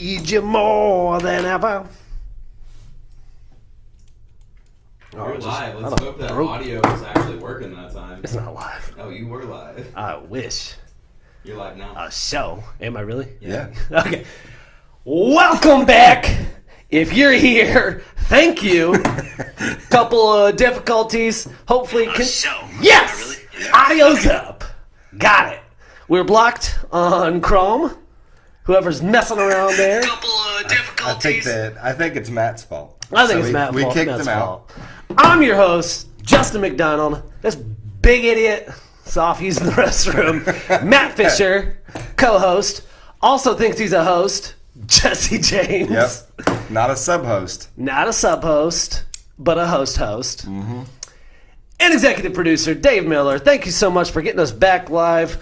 Need you more than ever. We're live. Let's hope that audio is actually working that time. It's not live. Oh, you were live. I wish. You're live now. A show. Am I really? Yeah. Okay. Welcome back. If you're here, thank you. Couple of difficulties. Hopefully, yes. Really? Yeah. Audio's up. Got it. We're blocked on Chrome. Whoever's messing around there. Couple of difficulties. I think it's Matt's fault. I think it's Matt's fault. We kicked him out. I'm your host, Justin MacDonald. This big idiot, Sofie's in the restroom. Matt Fischer, co-host, also thinks he's a host. Jesse James. Yep. Not a sub-host. Not a sub-host, but a host. Mm-hmm. And executive producer, Dave Miller. Thank you so much for getting us back live.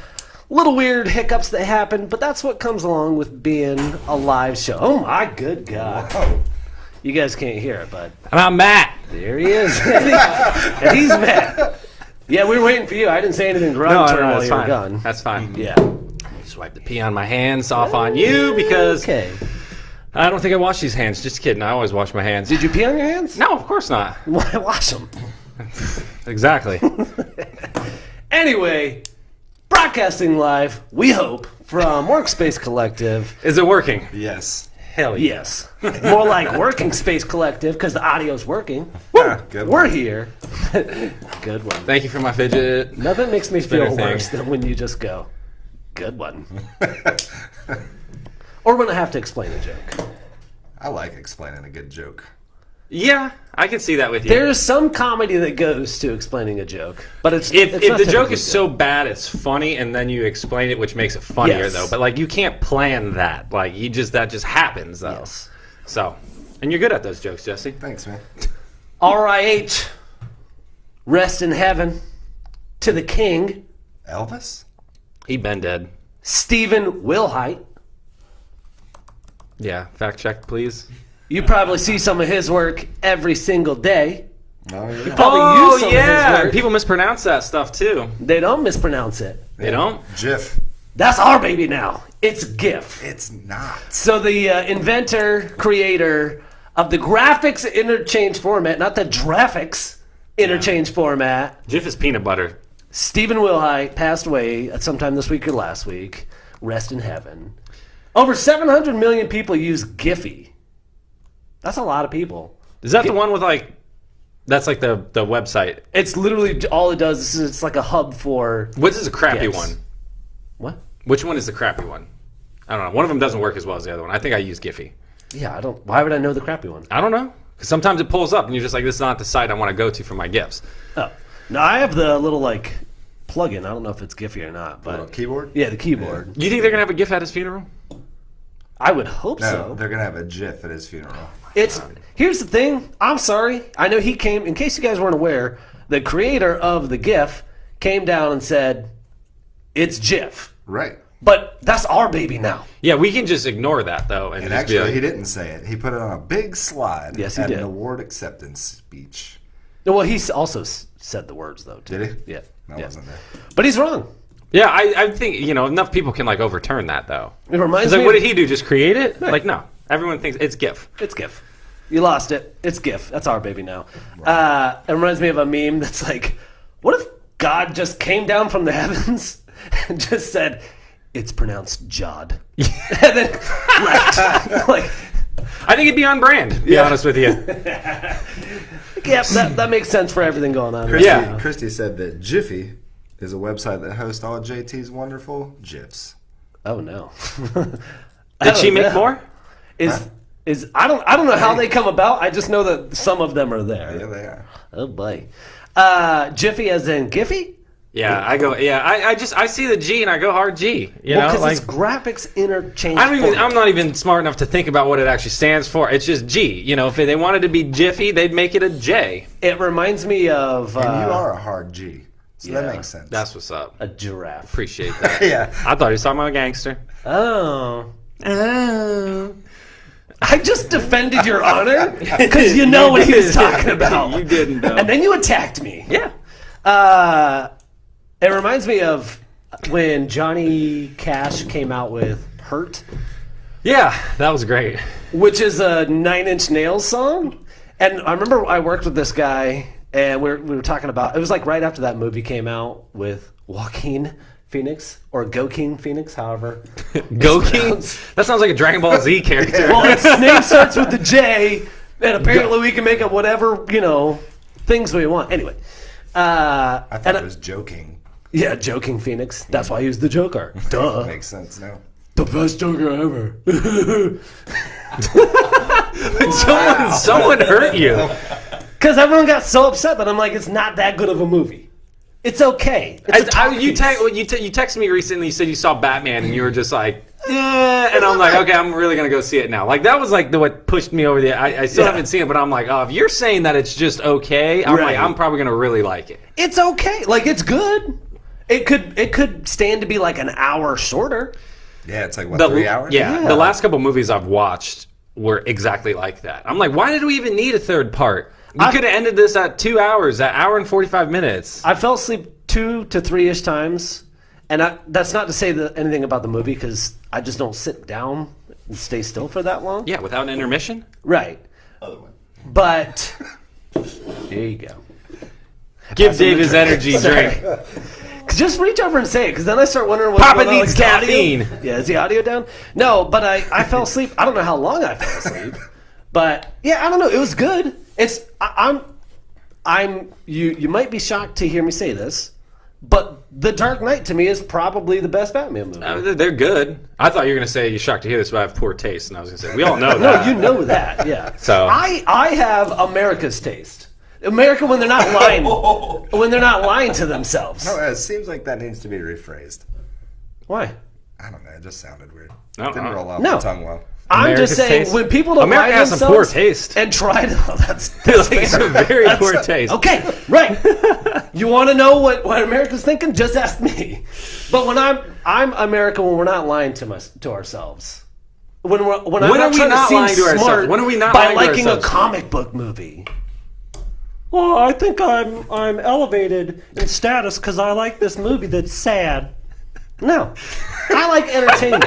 Little weird hiccups that happen, but that's what comes along with being a live show. Oh my good God. Whoa. You guys can't hear it, but And I'm Matt. there he is. And he's Matt. Yeah, we were waiting for you. I didn't say anything derogatory while that's you were fine. gone. That's fine. Yeah. Just wipe the pee on my hands off on you because Okay. I don't think I wash these hands. Just kidding. I always wash my hands. Did you pee on your hands? No, of course not. Why wash them? Exactly. Anyway, broadcasting live, we hope, from Workspace Collective. Is it working? Yes. Hell yeah. Yes. More like Working Space Collective, because the audio's working. Yeah, good We're one. here. Good one. Thank you for my fidget. Nothing makes me feel Better thing. worse than when you just go, good one. Or when I have to explain a joke. I like explaining a good joke. Yeah, I can see that with you. There's some comedy that goes to explaining a joke, but it's if not the joke typically is so bad it's funny and then you explain it, which makes it funnier Yes. though. But like you can't plan that. Like that just happens though. Yes. So, and you're good at those jokes, Jesse. Thanks, man. R.I.H. Rest in heaven to the king, Elvis? He been dead. Stephen Wilhite. Yeah, fact check, please. You probably see some of his work every single day. Oh, yeah. Probably use some of his work. People mispronounce that stuff too. They don't mispronounce it. They don't? GIF. That's our baby now. It's GIF. It's not. So the inventor, creator of the graphics interchange format, not the graphics interchange format, GIF is peanut butter. Stephen Wilhite passed away at sometime this week or last week. Rest in heaven. Over 700 million people use Giphy. That's a lot of people. Is that the one with like, that's like the website? It's literally all it does is it's like a hub for... What is a crappy GIFs. one? What? Which one is the crappy one? I don't know. One of them doesn't work as well as the other one. I think I use Giphy. Yeah, I don't... Why would I know the crappy one? I don't know. Because sometimes it pulls up and you're just like, this is not the site I want to go to for my GIFs. Oh. No, I have the little, like, plug-in. I don't know if it's Giphy or not, but... Keyboard? Yeah, the keyboard. You think they're going to have a GIF at his funeral? I would hope No, so. they're going to have a GIF at his funeral. Here's the thing. I'm sorry. I know he came, in case you guys weren't aware, the creator of the GIF came down and said, it's GIF. Right. But that's our baby now. Yeah, we can just ignore that, though. And And just be actually, like, he didn't say it. He put it on a big slide Yes, he at did. an award acceptance speech. Well, he also said the words, though, too. Did he? Yeah. I Yeah. wasn't there. But he's wrong. Yeah, I think, enough people can, like, overturn that, though. It reminds It's like, me what of- did he do? Just create it? Like, no. Everyone thinks it's GIF. It's GIF. You lost it. It's GIF. That's our baby now. It reminds me of a meme that's like, what if God just came down from the heavens and just said, it's pronounced Jod? And then left. Like, I think it'd be on brand, to be honest with you. yeah, that makes sense for everything going on. Christy, Yeah. Christy said that Jiffy is a website that hosts all JT's wonderful GIFs. Oh, no. Did she make more? I don't know how they come about. I just know that some of them are there. Yeah, they are. Oh boy. Jiffy as in Giphy? Yeah, I see the G and I go hard G. Because it's graphics interchange. I'm not even smart enough to think about what it actually stands for. It's just G. If they wanted to be Jiffy, they'd make it a J. It reminds me of And you are a hard G. So yeah. that makes sense. That's what's up. a giraffe. Appreciate that. yeah. I thought he was talking about a gangster. Oh. I just defended your honor because you know what he was talking about. You didn't, though. And then you attacked me. Yeah. It reminds me of when Johnny Cash came out with Hurt. Yeah, that was great. which is a Nine Inch Nails song. And I remember I worked with this guy, and we were talking about, it was like right after that movie came out with Joaquin Phoenix, or Gokeen Phoenix, however. Gokeen? That sounds like a Dragon Ball Z character. Well, its name starts with the J, and apparently we can make up whatever, things we want. Anyway. I thought it was joking. Yeah, Joking Phoenix. That's why he was the Joker. Duh. Makes sense now. The best Joker ever. Someone hurt you. Because everyone got so upset that I'm like, it's not that good of a movie. It's okay. You texted me recently. You said you saw Batman, and you were just like, and I'm like, okay, I'm really gonna go see it now. Like that was like what pushed me over the. I still haven't seen it, but I'm like, oh, if you're saying that it's just okay, I'm like, I'm probably gonna really like it. It's okay. Like it's good. It could stand to be like an hour shorter. Yeah, it's like what, 3 hours? Yeah, the last couple movies I've watched were exactly like that. I'm like, why did we even need a third part? You could have ended this at 2 hours, an hour and 45 minutes. I fell asleep 2 to 3-ish times, and that's not to say anything about the movie because I just don't sit down and stay still for that long. Yeah, without an intermission. Right. Other one. But there you go. Give Dave his energy drink. Just reach over and say it, because then I start wondering what's Papa going on. needs caffeine. Yeah, is the audio down? No, but I fell asleep. I don't know how long I fell asleep, but yeah, I don't know. It was good. You might be shocked to hear me say this, but The Dark Knight to me is probably the best Batman movie. They're good. I thought you were going to say you're shocked to hear this, but I have poor taste, and I was going to say we all know that. No, you know that. Yeah. So I have America's taste. America when they're not lying, to themselves. No, it seems like that needs to be rephrased. Why? I don't know. It just sounded weird. Uh-uh. Didn't roll off No. the tongue well. I'm just saying, taste? when people don't America lie to has themselves some poor taste. and try to, that's like some very That's- poor taste. Okay, right. You want to know what America's thinking? Just ask me. But when I'm America when we're not lying to ourselves. When I'm When not are we trying not to lying to seem ourselves? smart When are we not by lying to liking a ourselves? comic book movie. Well, I think I'm elevated in status because I like this movie that's sad. No, I like entertainment.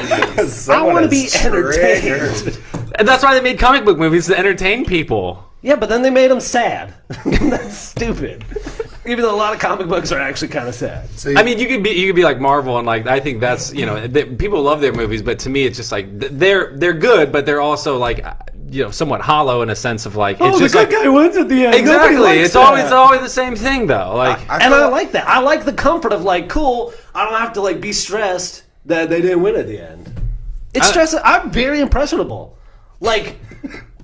I want to be entertained. And that's why they made comic book movies to entertain people. Yeah, but then they made them sad. That's stupid. Even though a lot of comic books are actually kind of sad. So I mean, you could be like Marvel, and like I think that's people love their movies, but to me, it's just like they're good, but they're also like somewhat hollow in a sense of like it's just the good guy wins at the end. exactly. It's always the same thing though. Like I like that. I like the comfort of like, cool. I don't have to like be stressed that they didn't win at the end. It's stressful. I'm very impressionable. Like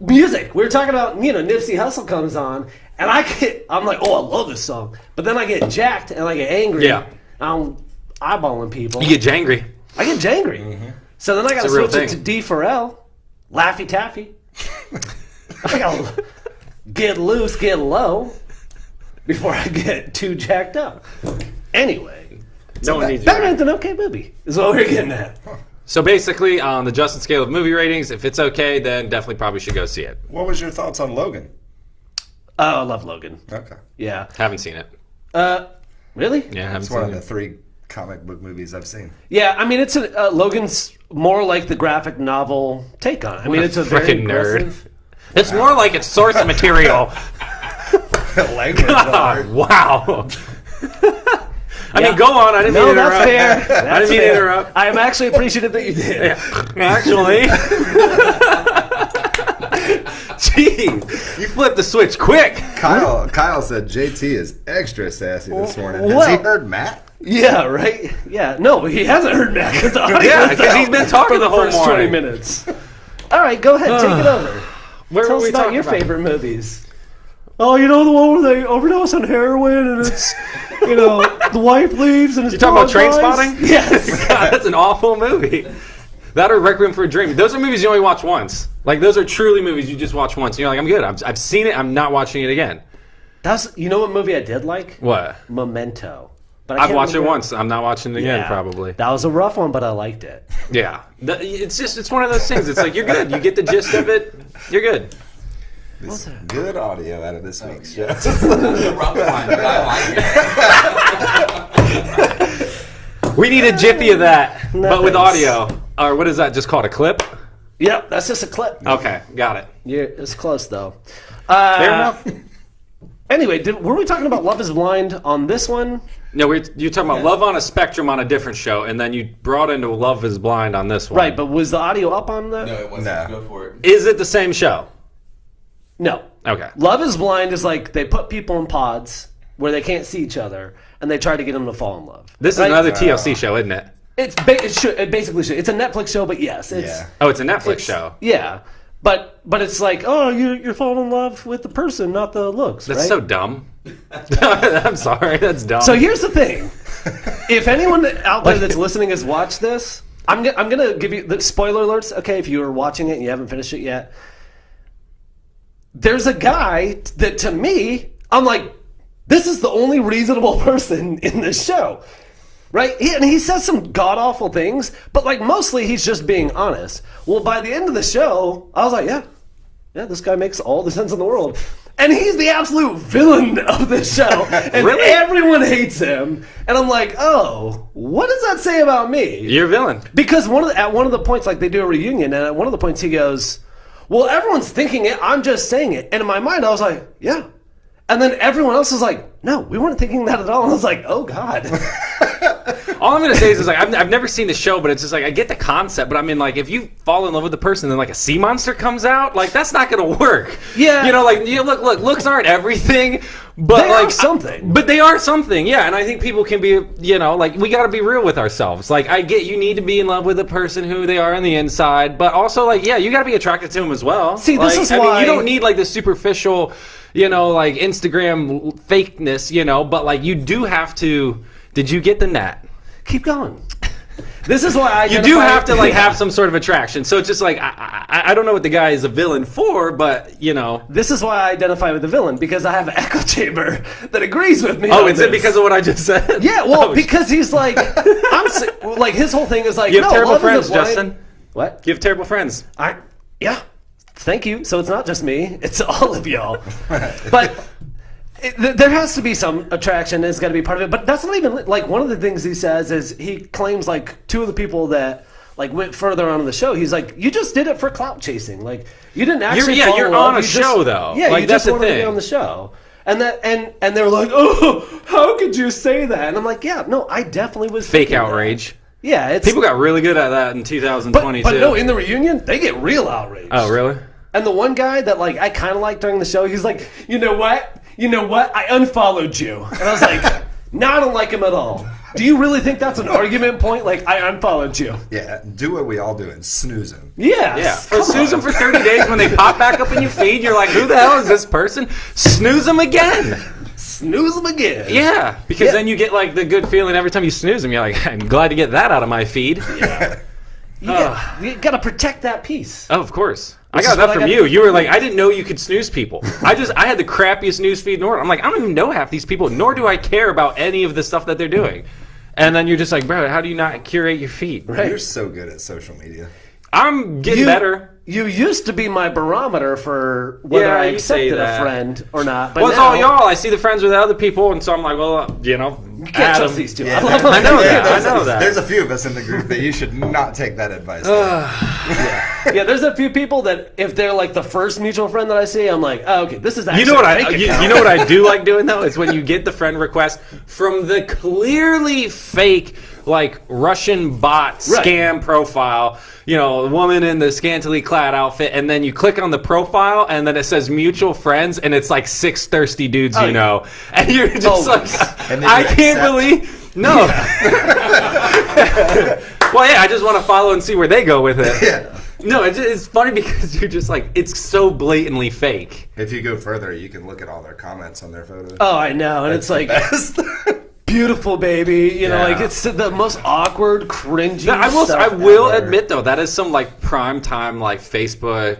music. We were talking about Nipsey Hussle comes on. And I'm like, oh, I love this song. But then I get jacked and I get angry. Yeah. I'm eyeballing people. you get jangry. I get jangry. Mm-hmm. So then I got to It's a real switch it thing. to D Pharrell. Laffy Taffy. I got to get loose, get low before I get too jacked up. Anyway. No one needs Batman's an okay movie, is what we're getting at. So basically, on the Justin scale of movie ratings, if it's okay, then definitely probably should go see it. what was your thoughts on Logan? Oh, I love Logan. Okay. Yeah. Haven't seen it. Really? Yeah, haven't It's one seen of the it. 3 comic book movies I've seen. Yeah, I mean, it's Logan's more like the graphic novel take on it. I mean, it's a very Frickin' nerd. aggressive. It's more like it's source material. Language. God, wow. I mean, go on. I didn't mean to interrupt. That's fair. I didn't mean to interrupt. I am actually appreciative that you did. Actually. Gee, you flipped the switch quick. Kyle said JT is extra sassy this morning. Has Well- he heard Matt? Yeah, right? Yeah. No, he hasn't heard that because the audio Yeah, is 'cause out he's been talking for the the whole first 20 morning. minutes. All right, go ahead. Take it over. Where Tell were us we about talking your about? favorite movies. Oh, the one where they overdose on heroin and it's, the wife leaves and it's You talking about Train Spotting? Yes. God, that's an awful movie. That or Requiem for a Dream. Those are movies you only watch once. Like, those are truly movies you just watch once. You're like, I'm good. I've seen it. I'm not watching it again. You know what movie I did like? What? Memento. But I I've can't watched it remember- once. I'm not watching it again, Yeah. probably. That was a rough one, but I liked it. Yeah. It's one of those things. It's like, you're good. You get the gist of it. You're good. This good audio out of this week's show. It's a rough one, but I like it. We need a jiffy of that, but with thanks. audio. Or what is that just called? A clip? Yep, that's just a clip. Okay, got it. Yeah, it's close though. Fair enough. Anyway, were we talking about Love is Blind on this one? No, you're talking about Love on a Spectrum on a different show, and then you brought into Love is Blind on this one. Right, but was the audio up on that? No, it wasn't. Go for it. Is it the same show? No. Okay. Love is Blind is like they put people in pods where they can't see each other, and they try to get them to fall in love. This is another TLC show, isn't it? It basically should. It's a Netflix show, but yes, it's Oh, it's a Netflix show. Yeah, but it's like, oh, you're falling in love with the person, not the looks. That's right? so dumb. I'm sorry, that's dumb. So here's the thing: if anyone out there that's listening has watched this, I'm gonna give you the spoiler alerts. Okay, if you are watching it and you haven't finished it yet, there's a guy that to me, I'm like, this is the only reasonable person in this show. Right? And he says some god-awful things, but, like, mostly he's just being honest. Well, by the end of the show, I was like, yeah, this guy makes all the sense in the world. And he's the absolute villain of this show. And Really? everyone hates him. And I'm like, oh, what does that say about me? You're a villain. Because at one of the points, like, they do a reunion, and at one of the points he goes, well, everyone's thinking it, I'm just saying it. And in my mind, I was like, yeah. And then everyone else was like, no, we weren't thinking that at all. And I was like, oh, God. All I'm going to say is like, I've never seen the show, but it's just like, I get the concept, but I mean, like, if you fall in love with the person and then, like, a sea monster comes out, like, that's not going to work. Yeah. You know, like, look, looks aren't everything, but, They like, are something. But they are something, yeah, and I think people can be, you know, like, we got to be real with ourselves. Like, I get you need to be in love with the person who they are on the inside, but also, like, yeah, you got to be attracted to them as well. See, this is I why... mean, you don't need, like, the superficial, you know, like, Instagram fakeness, you know, but, like, you do have to... Did you get the net? Keep going. This is why you do have to like have some sort of attraction. So it's just like I don't know what the guy is a villain for, but you know. This is why I identify with the villain, because I have an echo chamber that agrees with me. Oh, is it because of what I just said? Yeah, well, because he's like, like his whole thing is like, you have no, terrible love friends, isn't blind. Justin. What? You have terrible friends. Yeah. Thank you. So it's not just me; it's all of y'all. But. There has to be some attraction. It's got to be part of it. But that's not even like one of the things he says is he claims like two of the people that like went further on in the show. He's like, you just did it for clout chasing. Like you didn't actually. You're on a show though. Yeah, like, you that's just wanted the to be thing. on the show. And they're like, oh, how could you say that? And I'm like, yeah, no, I definitely was Fake thinking outrage. that. Yeah, it's People got really good at that in 2022. but no, in the reunion they get real outraged. Oh, really? And the one guy that like I kind of liked during the show, he's like, you know what? I unfollowed you. And I was like, no, I don't like him at all. Do you really think that's an argument point? Like, I unfollowed you. Yeah, do what we all do and snooze him. Yeah. Yeah. Snooze them for 30 days. When they pop back up in your feed, you're like, who the hell is this person? Snooze them again. Snooze them again. Yeah, because then you get like the good feeling every time you snooze them. You're like, I'm glad to get that out of my feed. Yeah. You got to protect that peace. Oh, of course. I Which got is that what I from got you. to- You were like, I didn't know you could snooze people. I had the crappiest news feed in the world. I'm like, I don't even know half these people, nor do I care about any of the stuff that they're doing. And then you're just like, bro, how do you not curate your feed? Right. You're so good at social media. I'm getting better. You used to be my barometer for whether Yeah, I you say accepted a that. friend or not. But Well, it's now, all y'all. I see the friends with other people, and so I'm like, well, you know, you can't trust these two. Yeah, I love them. I know that. there's- I know that. There's a few of us in the group that you should not take that advice. Yeah, there's a few people that if they're like the first mutual friend that I see, I'm like, oh, okay, this is actually You know what a fake account. you know what I do like doing though? Is when you get the friend request from the clearly fake, like Russian bot scam profile. You know, a woman in the scantily clad outfit, and then you click on the profile, and then it says mutual friends, and it's like 6 thirsty dudes you know, and you're just Always. like, And then I you can't accept. believe no. Well, yeah, I just want to follow and see where they go with it. Yeah. No, it's funny because you're just like, it's so blatantly fake. If you go further, you can look at all their comments on their photos. Oh, I know, and it's like beautiful, baby. You know, Yeah. like it's the most awkward, cringy. No, I stuff will ever. admit though, that is some like prime time like Facebook,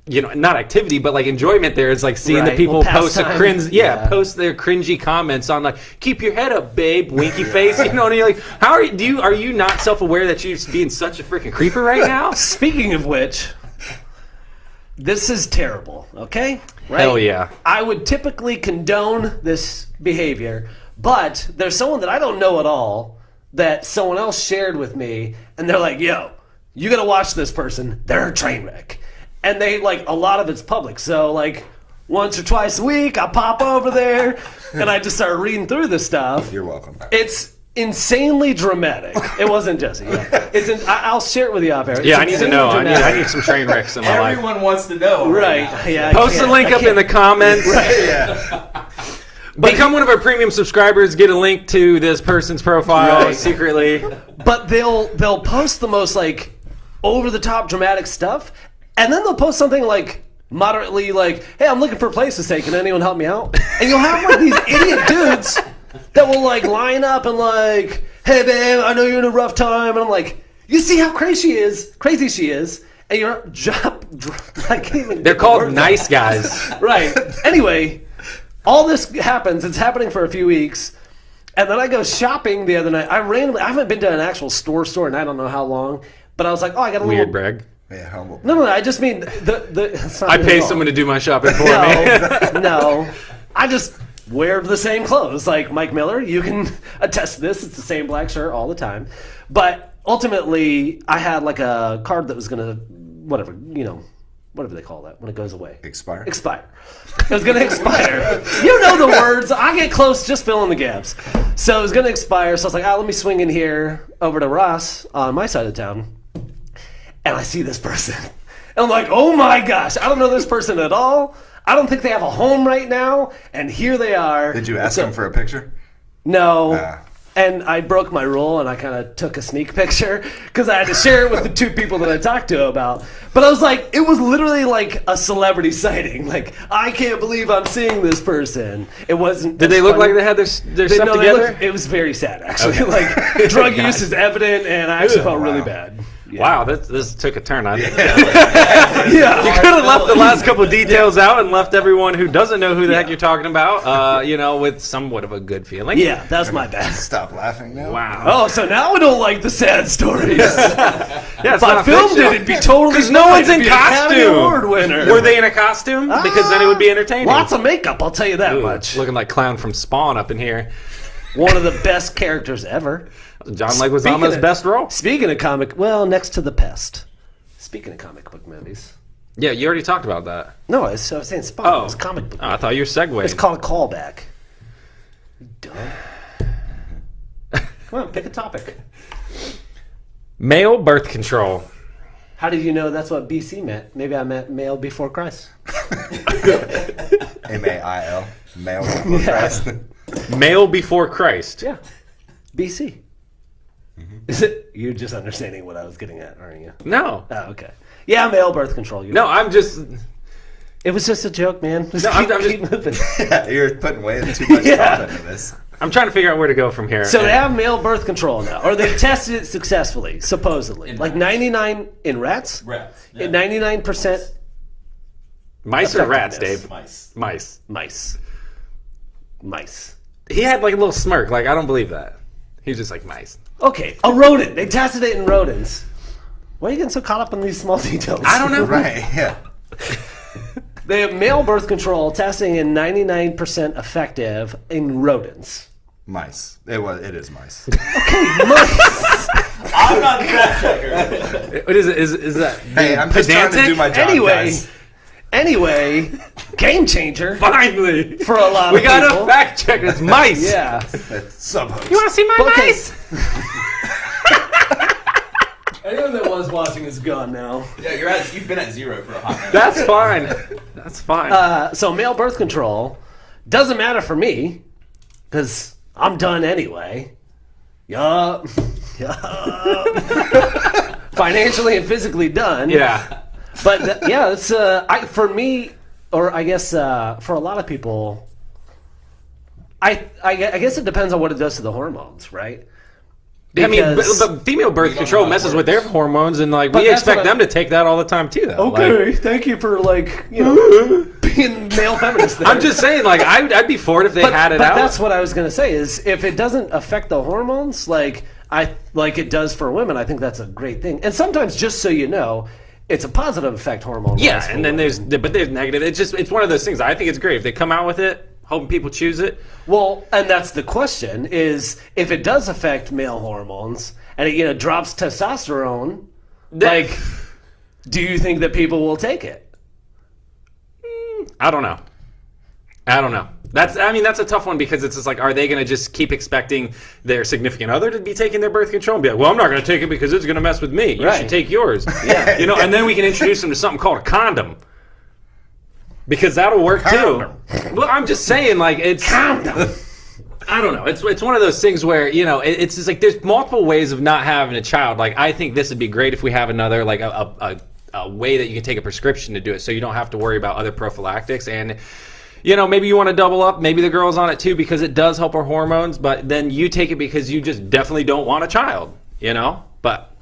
not activity, but like enjoyment. There is like seeing the Right. people Well, post a pastime. cringe, Yeah. post their cringy comments on like, keep your head up, babe, winky face. You know, and you're like, how are you not self aware that you're being such a freaking creeper right now? Speaking of which, this is terrible. Okay, right? Hell yeah. I would typically condone this behavior, but there's someone that I don't know at all that someone else shared with me, and they're like, "Yo, you got to watch this person. They're a train wreck. And they, like, a lot of it's public. So, like, once or twice a week, I pop over there, and I just start reading through this stuff. You're welcome. It's insanely dramatic. It wasn't Jesse. Yeah. I'll share it with you off air. Yeah, I need to know. I need some train wrecks in my life. Everyone wants to know. Right. Now. Yeah. Post the link up in the comments. Right. Yeah. Become one of our premium subscribers. Get a link to this person's profile secretly. But they'll post the most, like, over the top dramatic stuff, and then they'll post something like moderately like, "Hey, I'm looking for a place to stay. Can anyone help me out?" And you'll have like these idiot dudes that will like line up and like, "Hey, babe, I know you're in a rough time," and I'm like, "You see how crazy she is," and you're I can't even. They're called nice guys, right? Anyway, all this happens. It's happening for a few weeks. And then I go shopping the other night. I haven't been to an actual store in I don't know how long. But I was like, oh, I got a weird little... brag. Yeah, humble. No, I just mean... it's not I good pay at all. someone to do my shopping for me. No. I just wear the same clothes. Like Mike Miller, you can attest to this. It's the same black shirt all the time. But ultimately, I had like a card that was going to... Whatever they call that when it goes away. Expire. It was going to expire. You know the words. I get close, just fill in the gaps. So it was going to expire. So I was like, let me swing in here over to Ross on my side of town. And I see this person. And I'm like, oh my gosh, I don't know this person at all. I don't think they have a home right now. And here they are. Did you ask them for a picture? No. And I broke my rule, and I kind of took a sneak picture because I had to share it with the two people that I talked to about. But I was like, it was literally like a celebrity sighting. Like, I can't believe I'm seeing this person. It wasn't. Did they look like they had their stuff together? It was very sad, actually. Like, drug use is evident, and I actually felt really bad. Yeah. Wow, this took a turn. Yeah. You could have left the last couple of details out and left everyone who doesn't know who the heck you're talking about, with somewhat of a good feeling. Yeah, that's my bad. Stop laughing now. Wow. Oh, so now we don't like the sad stories. Yeah, if I filmed it, it'd be totally because no one's in Academy Award costume. winner. Were they in a costume? Because then it would be entertaining. Lots of makeup, I'll tell you that much. Looking like Clown from Spawn up in here. One of the best characters ever. John Leguizamo's best role. Speaking of next to The Pest. Speaking of comic book movies. Yeah, you already talked about that. No, I was saying Spawn. It's comic book. I thought you were segueing. It's called Callback. You dumb. Come on, pick a topic. Male birth control. How did you know that's what BC meant? Maybe I meant male before Christ. MAIL. Male before Christ. Male before Christ. Yeah. BC. Is it? You're just understanding what I was getting at, aren't you? No. Oh, okay. Yeah, male birth control. No, I'm just... It was just a joke, man. Just I'm keep moving. Yeah, you're putting way too much thought into this. I'm trying to figure out where to go from here. So they have male birth control now, or they've tested it successfully, supposedly. Like 99 in rats? Rats. Yeah. 99%. Mice or rats, Dave? Mice. Mice. He had like a little smirk. Like, I don't believe that. He was just like, mice. Okay, a rodent. They tested it in rodents. Why are you getting so caught up in these small details? I don't know. Right, yeah. They have male birth control testing in 99% effective in rodents. Mice. It is mice. Okay, mice. I'm not the fact checker. What is it? Is that Hey, I'm just trying to do my job, guys. Anyway, game changer Finally, for a lot we of got people. a fact check. It's mice. Yeah. Subhost. You want to see my Okay. mice? Anyone that was watching is gone now. Yeah, you've been at 0 for a hot minute. That's fine. That's fine. So male birth control doesn't matter for me because I'm done anyway. Yup. Financially and physically done. yeah. But it's for me, or I guess for a lot of people, I guess it depends on what it does to the hormones, right? I mean, Because- but female birth don't control know how it messes with their hormones, and like But we that's expect what them to take that all the time too. Though. Okay, Like, thank you for being male feminist. There. I'm just saying, like I'd be for it if they had it but out. that's what I was going to say. Is if it doesn't affect the hormones, like it does for women, I think that's a great thing. And sometimes, just so you know, it's a positive effect hormone. Yeah, and then there's negative. It's one of those things. I think it's great if they come out with it. Hoping people choose it. Well, and that's the question: is if it does affect male hormones and it drops testosterone, Like, do you think that people will take it? I don't know. That's a tough one because it's just like, are they going to just keep expecting their significant other to be taking their birth control and be like, well, I'm not going to take it because it's going to mess with me. You should take yours. Yeah. And then we can introduce them to something called a condom. Because that'll work too. Well, I'm just saying, like, it's... Condom. I don't know. It's one of those things where, it's just like there's multiple ways of not having a child. Like, I think this would be great if we have another, like, a way that you can take a prescription to do it so you don't have to worry about other prophylactics. And, maybe you want to double up. Maybe the girl's on it too because it does help her hormones. But then you take it because you just definitely don't want a child, But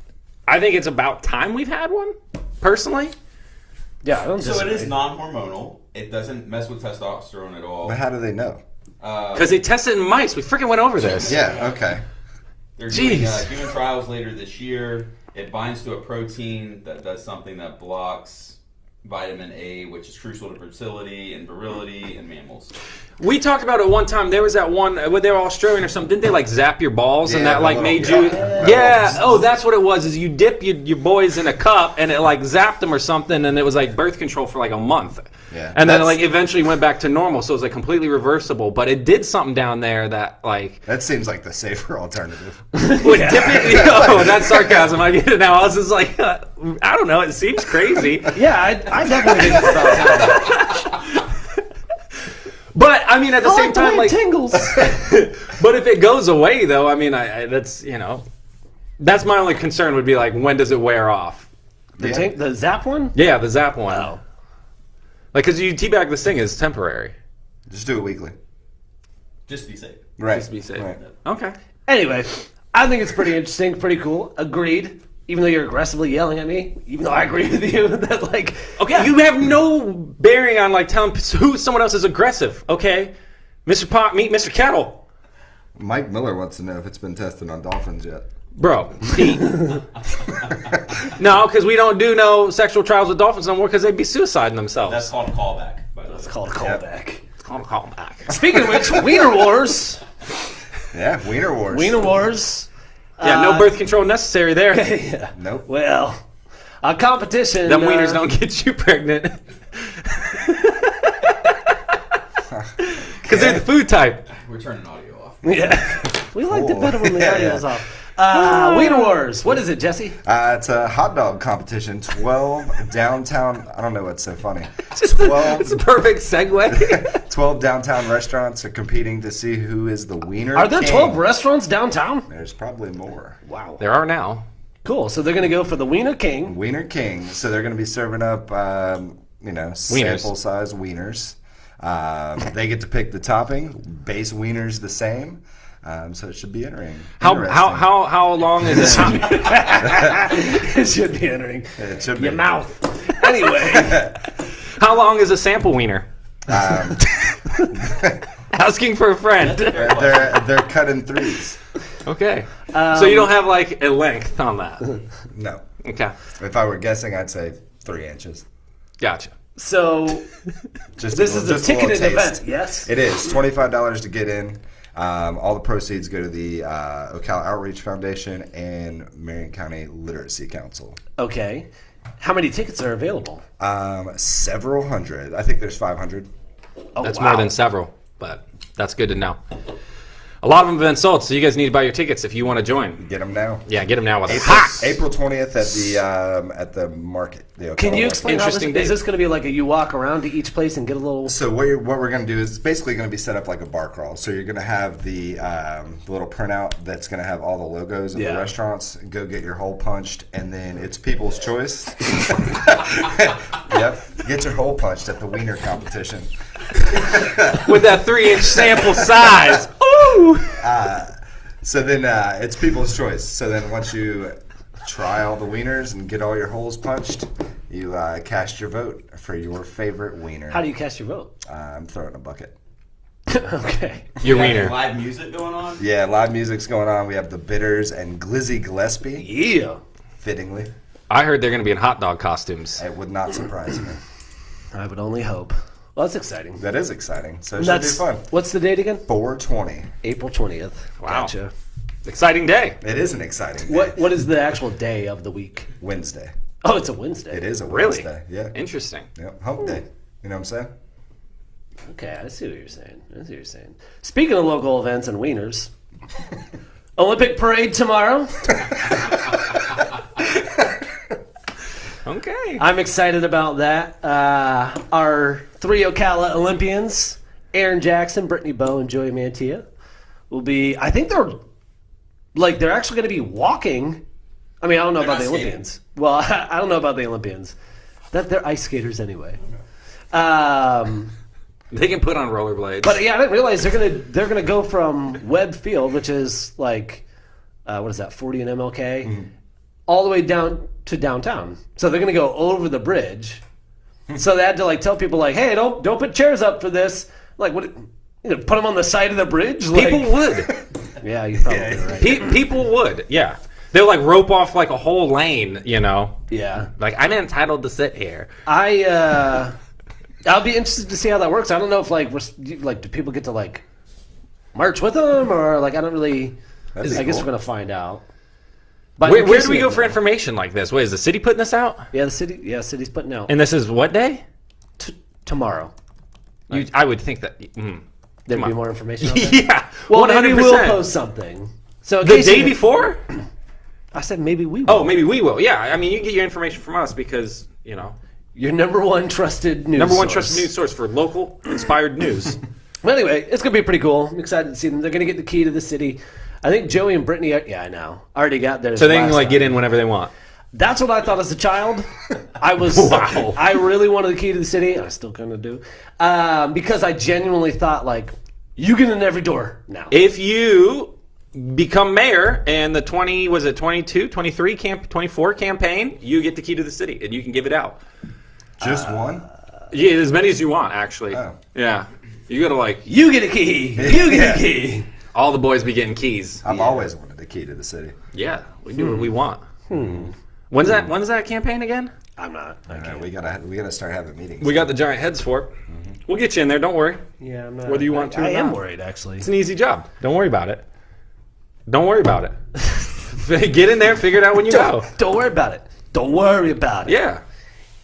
I think it's about time we've had one, personally. Yeah, I don't So it is non-hormonal. It doesn't mess with testosterone at all. But how do they know? Because they tested in mice. We freaking went over this. Yeah, okay. They're doing human trials later this year. It binds to a protein that does something that blocks vitamin A, which is crucial to fertility and virility in mammals. We talked about it one time. There was that one, when they were Australian or something, didn't they like zap your balls and that like made you... Yeah, oh, that's what it was, is you dip your boys in a cup and it like zapped them or something and it was like birth control for like a month. Yeah. And then it like eventually went back to normal, so it was like completely reversible. But it did something down there that like... That seems like the safer alternative. Dip it, that's sarcasm. I get it now. I was just like, I don't know, it seems crazy. Yeah, I definitely think it's about time. But I mean, at the same time, like tingles. But if it goes away, though, I mean, that's that's my only concern would be like, when does it wear off? The zap one? Yeah, the zap one. Oh. Like, because you teabag this thing is temporary. Just do it weekly. Just be safe. Right. Just be safe. Right. Okay. Anyway, I think it's pretty interesting, pretty cool. Agreed. Even though you're aggressively yelling at me, even though I agree with you that like, okay, you have no bearing on like telling who someone else is aggressive. Okay, Mr. Pot, meet Mr. Kettle. Mike Miller wants to know if it's been tested on dolphins yet. Bro, Pete. No, because we don't do no sexual trials with dolphins no more because they'd be suiciding themselves. That's called a callback. By the way. It's called a callback. It's called a callback. Speaking of which, Wiener Wars. Yeah, Wiener Wars. Wiener Wars. Yeah, no birth control necessary there. Yeah. Nope. Well, a competition. Them wieners don't get you pregnant. Because they're the food type. We're turning audio off. Yeah. We liked it better when the audio's off. Wiener Wars. What is it, Jesse? It's a hot dog competition. 12 downtown. I don't know what's so funny. It's a perfect segue. 12 downtown restaurants are competing to see who is the wiener. Are there king. 12 restaurants downtown? There's probably more. Wow. There are now. Cool. So they're going to go for the Wiener King. Wiener King. So they're going to be serving up, sample size wieners. They get to pick the topping. Base wieners the same. So it should be interesting. How long is it? It should be entering It should be. your mouth. Anyway. How long is a sample wiener? Asking for a friend. They're cut in threes. Okay. So you don't have like a length on that. No. Okay. If I were guessing, I'd say 3 inches. Gotcha. So Just this is a just little ticketed taste. event, yes? It is $25 to get in. All the proceeds go to the Ocala Outreach Foundation and Marion County Literacy Council. Okay. How many tickets are available? Several hundred. I think there's 500. Oh, That's wow. more than several, but that's good to know. A lot of them have been sold, so you guys need to buy your tickets if you want to join. Get them now. Yeah, get them now. With April 20th at the market. Can you explain how this Interesting is? This going to be like you walk around to each place and get a little... So what we're going to do is it's basically going to be set up like a bar crawl. So you're going to have the little printout that's going to have all the logos of the restaurants. Go get your hole punched, and then it's people's choice. Yep. Get your hole punched at the wiener competition. With that 3-inch sample size. Ooh! So then it's people's choice. So then once you try all the wieners and get all your holes punched, you cast your vote for your favorite wiener. How do you cast your vote? I'm throwing a bucket. Okay. Your You got wiener. live music going on? Yeah, live music's going on. We have the Bitters and Glizzy Gillespie, Yeah. fittingly. I heard they're going to be in hot dog costumes. It would not surprise me. I would only hope. Well, that's exciting. That is exciting. So it should be fun. What's the date again? 4/20. April 20th. Wow. Gotcha. Exciting day. It is an exciting day. What is the actual day of the week? Wednesday. Oh, it's a Wednesday. It is a Really? Wednesday. Yeah. Interesting. Yep. Hump day. You know what I'm saying? Okay, I see what you're saying. Speaking of local events and wieners, Olympic parade tomorrow. Okay. I'm excited about that. Our 3 Ocala Olympians, Aaron Jackson, Brittany Bowe, and Joey Mantilla, will be. I think they're actually going to be walking. I mean, I don't know about the Olympians. Well, I don't know about the Olympians. They're ice skaters anyway. They can put on rollerblades. But yeah, I didn't realize they're gonna go from Webb Field, which is like what is that, 40 and MLK, all the way down to downtown. So they're gonna go over the bridge. So they had to tell people hey, don't put chairs up for this. What? Put them on the side of the bridge. People would. Yeah, you're probably right. People would. Yeah. They'll rope off a whole lane. Yeah. I'm entitled to sit here. I'll be interested to see how that works. I don't know if do people get to march with them or I don't really. I guess we're gonna find out. But where do we go for information like this? Wait, is the city putting this out? Yeah, the city's putting out. And this is what day? Tomorrow. I would think that. There'd be more information on that? Yeah. Well, 100%. maybe we'll post something. So The day before? I said maybe we will. Oh, maybe we will. Yeah. I mean, you can get your information from us because, your number one trusted news trusted news source for local inspired news. Well, anyway, it's going to be pretty cool. I'm excited to see them. They're going to get the key to the city. I think Joey and Brittany, I know, already got theirs. So they can get in whenever they want. That's what I thought as a child. Wow. I really wanted the key to the city. I still kind of do. Because I genuinely thought, you get in every door now. If you become mayor and the 24 campaign, you get the key to the city and you can give it out. Just one? Yeah, as many as you want, actually. Oh. Yeah. You gotta You get a key. You get a key. all the boys be getting keys. I've always wanted the key to the city. Yeah, we do what we want. When's that campaign again? I'm not. I can't. We gotta start having meetings. We got the giant heads for it. We'll get you in there. Don't worry. Yeah, I'm not. Whether you want to or I am not. worried, actually. It's an easy job. Don't worry about it. Don't worry about it. Get in there. Figure it out when you go. Don't worry about it. Don't worry about it. Yeah.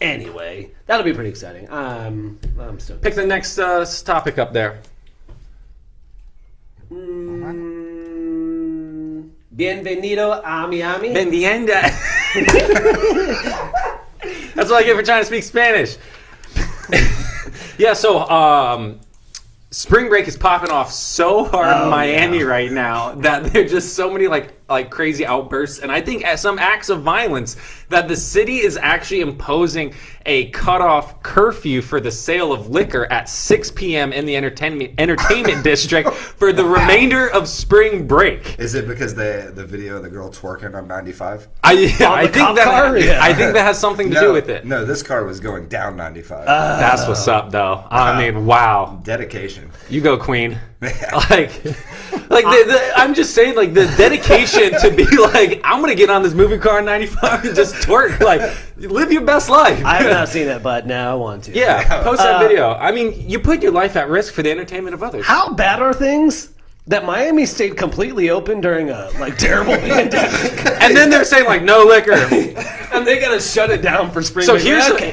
Anyway, that'll be pretty exciting. I'm stoked. Pick the next topic up there. Bienvenido a Miami. Bendienda. That's what I get for trying to speak Spanish. Yeah, so spring break is popping off so hard in Miami right now that there's just so many like crazy outbursts, and I think some acts of violence that the city is actually imposing a cutoff curfew for the sale of liquor at 6 p.m. in the entertainment district for the remainder of spring break. Is it because the video of the girl twerking on 95? I think that has something to do with it. No, this car was going down 95. That's what's up, though. I mean, wow. Dedication. You go, Queen. I'm just saying, the dedication to be I'm gonna get on this movie car in 95 and just twerk. Live your best life. I have not seen it, but now I want to. Yeah, post that video. I mean, you put your life at risk for the entertainment of others. How bad are things that Miami stayed completely open during a terrible pandemic? And then they're saying no liquor, and they gotta shut it down for spring. So break.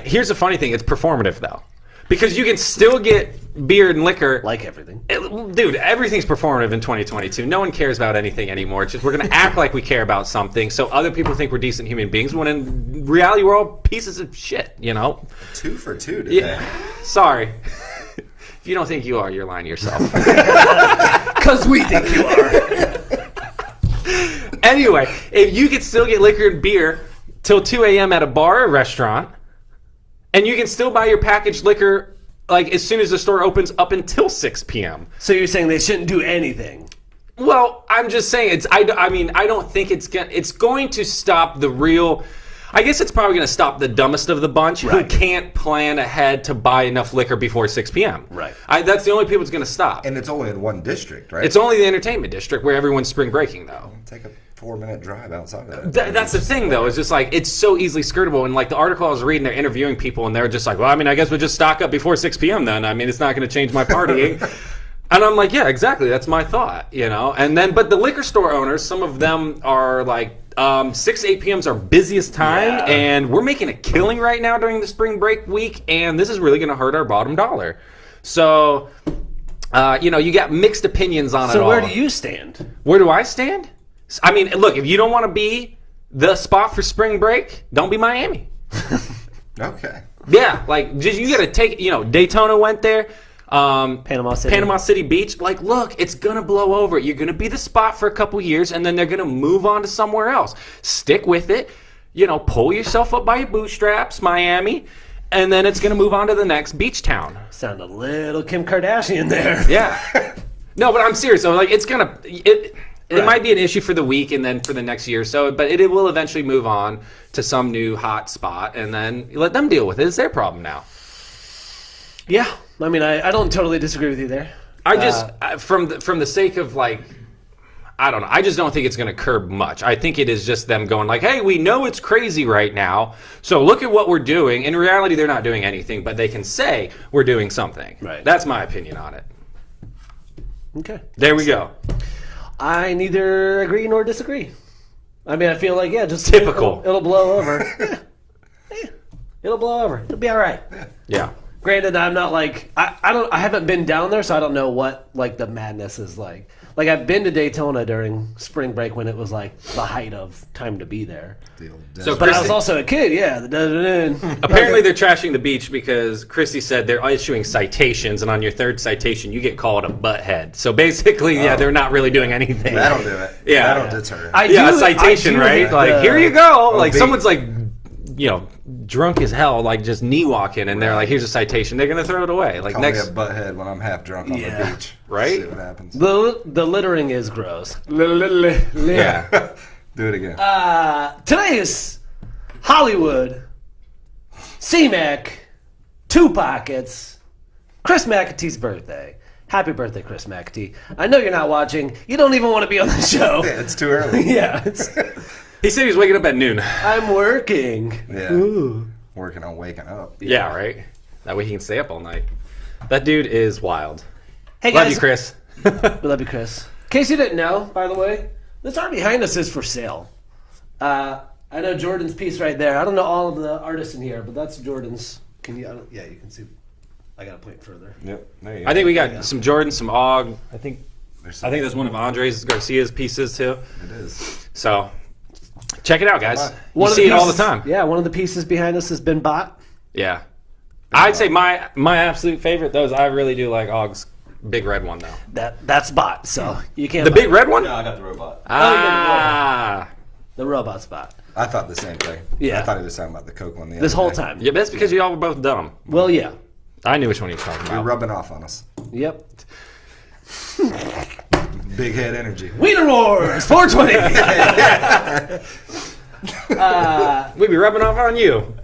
here's the funny thing: it's performative though, because you can still get beer and liquor. Like everything. Dude, everything's performative in 2022. No one cares about anything anymore. It's just we're going to act like we care about something so other people think we're decent human beings when in reality we're all pieces of shit, 2 for 2 today. Yeah. Sorry. If you don't think you are, you're lying to yourself. Because we think you are. Anyway, if you can still get liquor and beer till 2 a.m. at a bar or restaurant, and you can still buy your packaged liquor as soon as the store opens up until 6 p.m. So you're saying they shouldn't do anything? Well, I'm just saying I don't think it's going to stop the real. I guess it's probably going to stop the dumbest of the bunch who can't plan ahead to buy enough liquor before 6 p.m. Right. That's the only people it's going to stop. And it's only in one district, right? It's only the entertainment district where everyone's spring breaking, though. Take a 4-minute drive outside of that. That's the thing, though. It's just it's so easily skirtable. And the article I was reading, they're interviewing people, and they're just well, I mean, I guess we'll just stock up before 6 p.m. then. I mean, it's not going to change my partying. And I'm like, yeah, exactly. That's my thought, And then, but the liquor store owners, some of them are like, 6 to 8 p.m. is our busiest time, and we're making a killing right now during the spring break week, and this is really going to hurt our bottom dollar. So, you got mixed opinions on it all. So where do you stand? Where do I stand? I mean, look, if you don't want to be the spot for spring break, don't be Miami. Okay. Yeah, like, just you got to take, Daytona went there. Panama City Beach. Like, look, it's gonna blow over. You're gonna be the spot for a couple years, and then they're gonna move on to somewhere else. Stick with it. Pull yourself up by your bootstraps, Miami, and then it's gonna move on to the next beach town. Sound a little Kim Kardashian there. Yeah. No, but I'm serious. So, like, it might be an issue for the week and then for the next year or so, but it will eventually move on to some new hot spot, and then let them deal with it. It's their problem now. Yeah. I mean, I don't totally disagree with you there. I just, from the sake of, like, I don't know. I just don't think it's going to curb much. I think it is just them going like, hey, we know it's crazy right now, so look at what we're doing. In reality, they're not doing anything, but they can say we're doing something. Right. That's my opinion on it. Okay. There we go. I neither agree nor disagree. I mean, I feel like, just typical. It'll blow over. It'll blow over. It'll be all right. Yeah. Granted, I'm not like I haven't been down there, so I don't know what like the madness is like. Like I've been to Daytona during spring break when it was like the height of time to be there. But I was also a kid, Apparently they're trashing the beach because Christy said they're issuing citations, and on your third citation you get called a butthead. So basically, they're not really doing anything. That'll do it. Yeah. That'll deter. A citation, right? Like, here you go. Like, beat. someone's like, drunk as hell, like just knee walking, and they're like, here's a citation. They're going to throw it away. Like, Call me a butthead when I'm half drunk on the beach. Right? See what happens. The littering is gross. Yeah. Do it again. Today is Hollywood, C-Mac, Two Pockets, Chris McAtee's birthday. Happy birthday, Chris McAtee. I know you're not watching. You don't even want to be on the show. Yeah, it's too early. He said he was waking up at noon. I'm working. Yeah. Ooh. Working on waking up. Yeah, right? That way he can stay up all night. That dude is wild. Hey, guys. Love you, Chris. We love you, Chris. In case you didn't know, by the way, this art behind us is for sale. I know Jordan's piece right there. I don't know all of the artists in here, but that's Jordan's. Can you? Yeah, you can see. I gotta point further. Yep. There you go. I think we got some Jordan, some Og. I think there's one of Andres Garcia's pieces too. It is. So check it out, guys. You One of see the it all the pieces- time. Yeah, one of the pieces behind us has been bought. Yeah. I'd say my absolute favorite, though, is I really do like Og's big red one, though. That's bought, so you can't. The buy big it. red one? No, I got the robot. Ah. The robot's bought. I thought the same thing. Yeah. I thought he was talking about the Coke one the This other whole day. time. Yeah, that's because y'all were both dumb. Well, yeah. I knew which one he was talking You're about. rubbing off on us. Yep. Big head energy. Wiener Wars 420. We'd be rubbing off on you.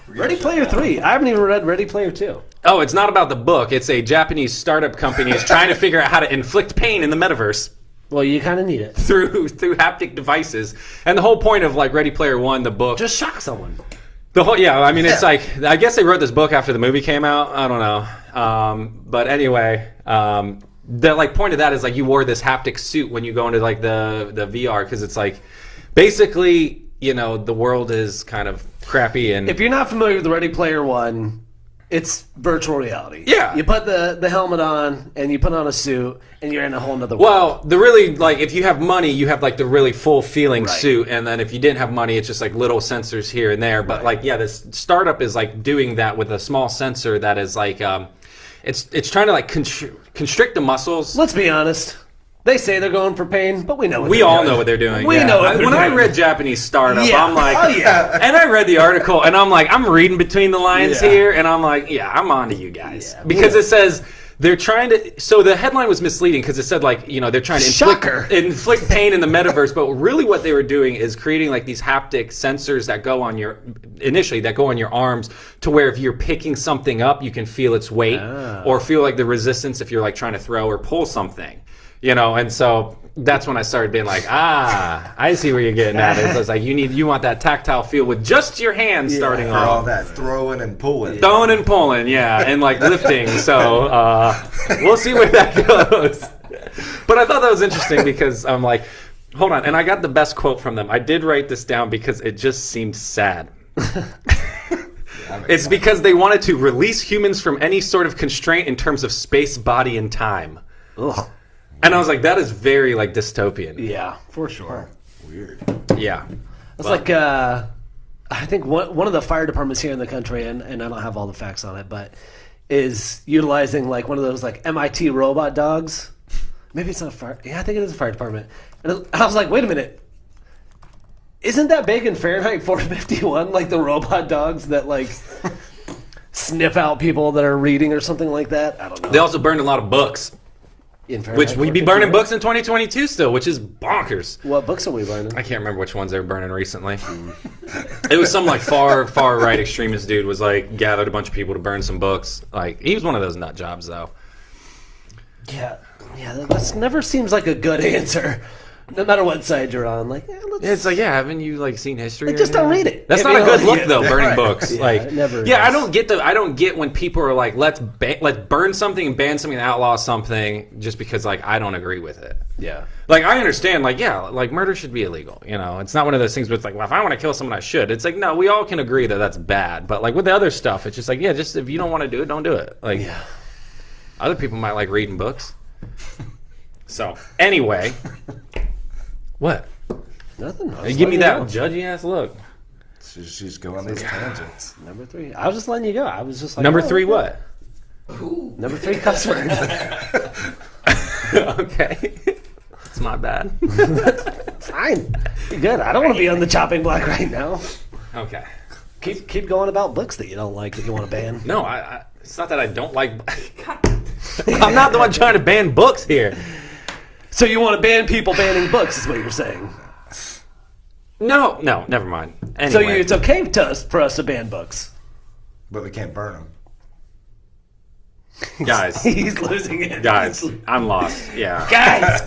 Ready Player 3. I haven't even read Ready Player 2. Oh, it's not about the book. It's a Japanese startup company is trying to figure out how to inflict pain in the metaverse Well, you kind of need it. through haptic devices. And the whole point of like Ready Player One, the book. Just shock someone. The whole, yeah, I mean, it's like, I guess they wrote this book after the movie came out. I don't know. But anyway, the like point of that is like you wore this haptic suit when you go into like the VR, because it's like basically, you know, the world is kind of crappy. And If you're not familiar with Ready Player 1, it's virtual reality. Yeah. You put the helmet on, and you put on a suit, and you're in a whole nother world. well, the really, like, if you have money, you have like the really full feeling Right. suit, and then if you didn't have money, it's just like little sensors here and there. But like, yeah, this startup is like doing that with a small sensor that is like, it's trying to like constrict the muscles. Let's be honest. They say they're going for pain, but we know what We they're all doing. know what they're doing. We know what they're When I doing. read Japanese startup, Yeah. I'm like, Oh, yeah. and I read the article, and I'm like, I'm reading between the lines Yeah. here, and I'm like, yeah, I'm on to you guys. Yeah. Because it says they're trying to, so the headline was misleading because it said like, you know, they're trying to Shocker. inflict pain in the metaverse, but really what they were doing is creating like these haptic sensors that go on your, initially, that go on your arms to where if you're picking something up, you can feel its weight or feel like the resistance if you're like trying to throw or pull something. You know, and so that's when I started being like, I see where you're getting at. It's like you want that tactile feel with just your hands starting For off. all that throwing and pulling. Throwing and pulling, yeah, and like lifting. So we'll see where that goes. But I thought that was interesting because I'm like, hold on. And I got the best quote from them. I did write this down because it just seemed sad. It's because they wanted to release humans from any sort of constraint in terms of space, body, and time. Ugh. And I was like, that is very like dystopian. Yeah, for sure. Weird. Yeah. It's like I think one of the fire departments here in the country, and I don't have all the facts on it, but is utilizing like one of those like MIT robot dogs. Maybe it's not a fire. Yeah, I think it is a fire department. And I was like, wait a minute. Isn't that big in Fahrenheit 451? Like the robot dogs that like sniff out people that are reading or something like that? I don't know. They also burned a lot of books. Which we'd be burning books in 2022 still, which is bonkers. What books are we burning? I can't remember which ones they were burning recently. It was some like far right extremist dude was like gathered a bunch of people to burn some books. Like he was one of those nut jobs though. Yeah, that never seems like a good answer. No matter what side you're on, like it's like haven't you like seen history? Like, just don't read it. That's not a good look though. Burning books, Yeah, it never I is. I don't get when people are like let's burn something and ban something and outlaw something just because like I don't agree with it. Yeah, like I understand like murder should be illegal. You know, it's not one of those things where it's like well if I want to kill someone I should. It's like no, we all can agree that that's bad. But like with the other stuff, it's just like just if you don't want to do it, don't do it. Like other people might like reading books. So anyway. What? Nothing. Give me that judgy ass look. She's going on these tangents. Number 3. I was just letting you go. I was just like number 3. What? Number 3 customer. Okay, it's my bad. Fine. You're good. I don't want to be on the chopping block right now. Okay. Keep going about books that you don't like that you want to ban. No, I it's not that I don't like. I'm not the one trying to ban books here. So you want to ban people banning books, is what you're saying? No, never mind. Anyway. So it's okay for us to ban books. But we can't burn them. Guys. He's losing it. Guys, I'm lost. Yeah. Guys.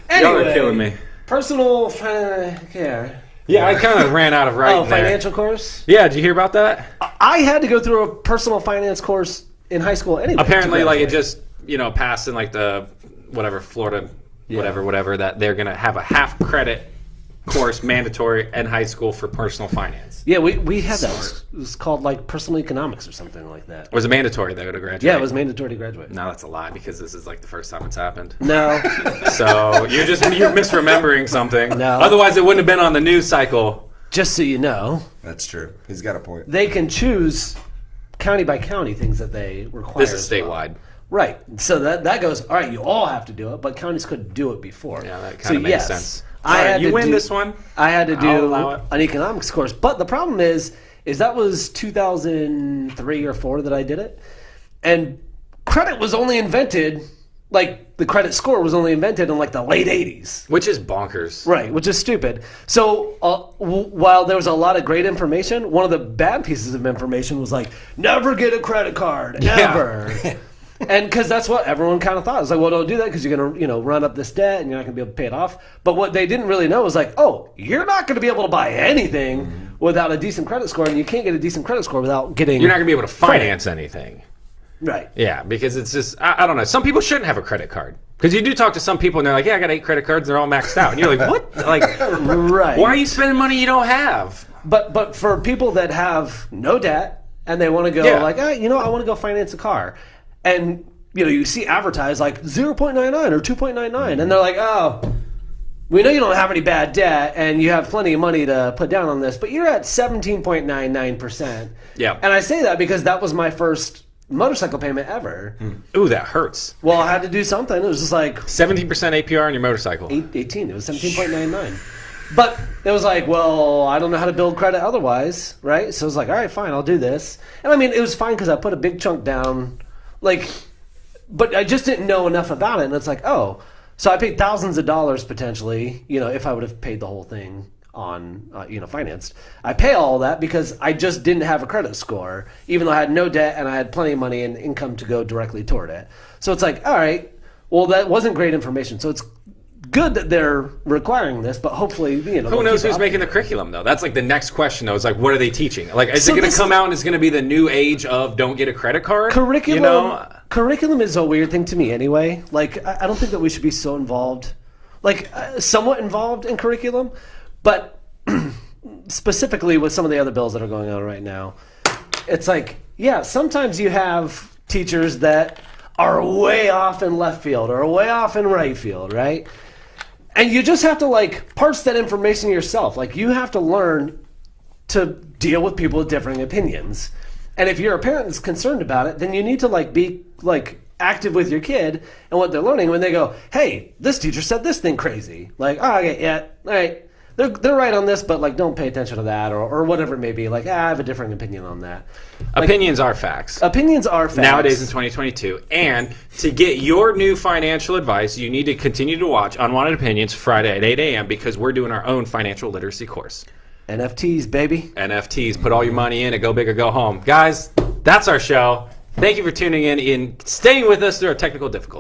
Anyway, Y'all are killing me. Personal care. Yeah, I kind of ran out of writing there. Financial course? Yeah, did you hear about that? I had to go through a personal finance course in high school anyway. Apparently, like it just, passed in like the whatever Florida, whatever that they're gonna have a half credit course mandatory in high school for personal finance. Yeah, we had that. It was called like personal economics or something like that. Was it mandatory though to graduate? Yeah, it was mandatory to graduate. No, that's a lie because this is like the first time it's happened. No. So you're misremembering something. No. Otherwise, it wouldn't have been on the news cycle. Just so you know, That's true. He's got a point. they can choose county by county things that they require. This is as well. statewide. Right. So that goes, all right, you all have to do it, but counties couldn't do it before. Yeah, that kind of makes sense. I had you to win do, this one. I had to I'll allow do it. an economics course. But the problem is that was 2003 or 4 that I did it. And credit was only invented, like the credit score was only invented in like the late 80s. Which is bonkers. Right, which is stupid. So while there was a lot of great information, one of the bad pieces of information was like, never get a credit card, ever. And because that's what everyone kind of thought. It's like, well, don't do that because you're going to run up this debt and you're not going to be able to pay it off. But what they didn't really know was like, oh, you're not going to be able to buy anything without a decent credit score, and you can't get a decent credit score without getting... You're not going to be able to finance anything. Right. Yeah, because it's just, I don't know. Some people shouldn't have a credit card. Because you do talk to some people and they're like, yeah, I got 8 credit cards and they're all maxed out. And you're like, what? Like, right. Why are you spending money you don't have? But for people that have no debt and they want to go like, I want to go finance a car. And, you see advertised like 0.99 or 2.99. And they're like, oh, we know you don't have any bad debt and you have plenty of money to put down on this, but you're at 17.99%. Yeah. And I say that because that was my first motorcycle payment ever. Ooh, that hurts. Well, I had to do something. It was just like 17% APR on your motorcycle. 18. It was 17.99. But it was like, well, I don't know how to build credit otherwise, right? So it was like, all right, fine, I'll do this. And I mean, it was fine because I put a big chunk down, but I just didn't know enough about it. And it's like, oh, so I paid thousands of dollars potentially, if I would have paid the whole thing on, financed. I pay all that because I just didn't have a credit score, even though I had no debt and I had plenty of money and income to go directly toward it. So it's like, all right, Well, that wasn't great information. So it's good that they're requiring this, but hopefully, who knows who's making the curriculum though? That's like the next question though. Is like, what are they teaching? Like, is it going to come out and it's going to be the new age of don't get a credit card? Curriculum is a weird thing to me anyway. Like, I don't think that we should be so involved, like somewhat involved in curriculum, but specifically with some of the other bills that are going on right now, it's like, yeah, sometimes you have teachers that are way off in left field or way off in right field, right? And you just have to like parse that information yourself. Like you have to learn to deal with people with differing opinions. And if you're a parent that's concerned about it, then you need to like be like active with your kid and what they're learning when they go, hey, this teacher said this thing crazy. Like, oh, okay, yeah, all right. They're right on this, but like don't pay attention to that or whatever it may be. Like, I have a different opinion on that. Like, opinions are facts. Opinions are facts. Nowadays in 2022. And to get your new financial advice, you need to continue to watch Unwanted Opinions Friday at 8 a.m. because we're doing our own financial literacy course. NFTs, baby. NFTs. Put all your money in and go big or go home. Guys, that's our show. Thank you for tuning in and staying with us through our technical difficulties.